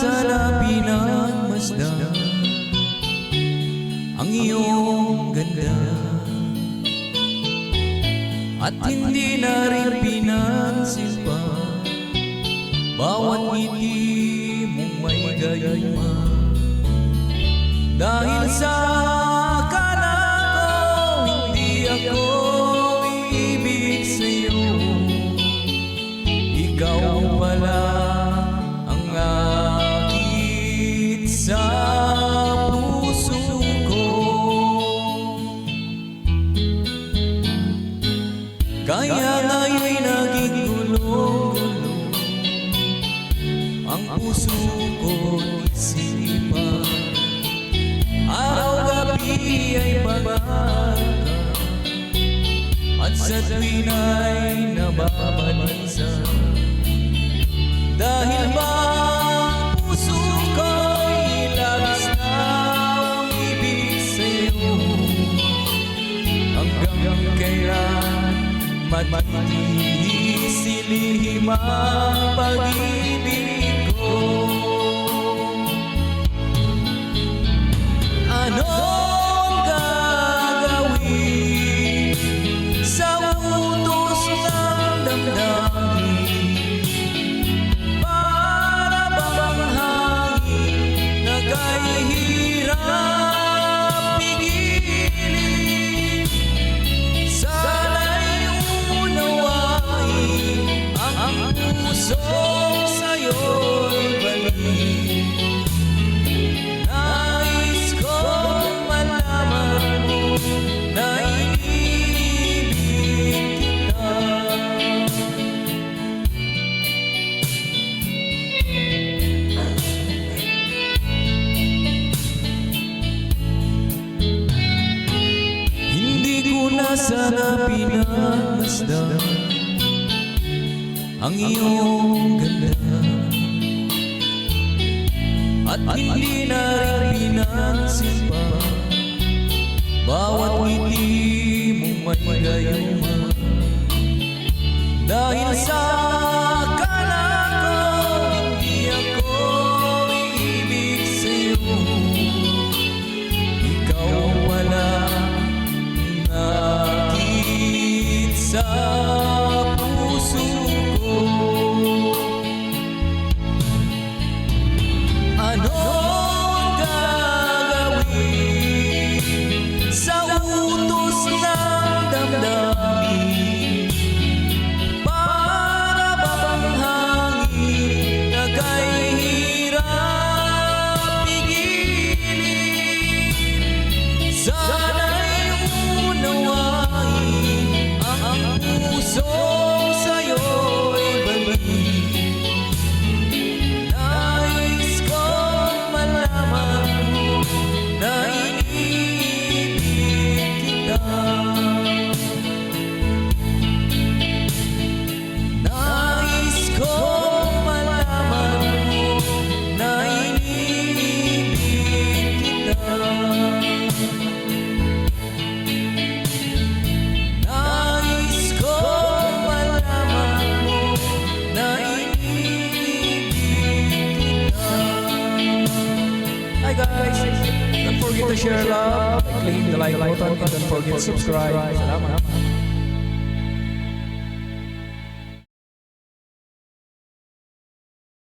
sana pinagmasdan ang iyong ganda, at hindi na rin pinansin pa bawat ngiti mong may gayuma. Dahil sa akala ko hindi ako ibig sa'yo, ikaw pala ang akit sa puso ko. Kaya nga'y naging gulo-gulo ang puso ko't isipan. Araw-gabi ay babaga, at sa tuwin ay nababalisa. Dahil ba ang puso ko'y labis na umibig sa'yo, hanggang kailan matitisilihim ang pag-ibig ko. Ano ang gagawin sa utos ng damdamin? Para bang hangin na kahihirap pigilin? Sana'y unawain ang pusong sa'yo'y balik. Sana pinagmasdan ang iyong ganda, at hindi na rin pinansin pa bawat ngiti mong may gayuma. Dahil sa akala ko hindi ako ibig sa'yo, ikaw pala sa puso ko. Ano ang gagawin sa utos ng damdamin? Para bang hangin na kahihirap pigilin? Sana'y unawain ang pusong sa'yo'y balik. Nais kong malaman mo na iniibig kita. Nais kong malaman mo na iniibig kita. Guys, don't forget to share love, click the like button, and don't forget to subscribe. Salamat.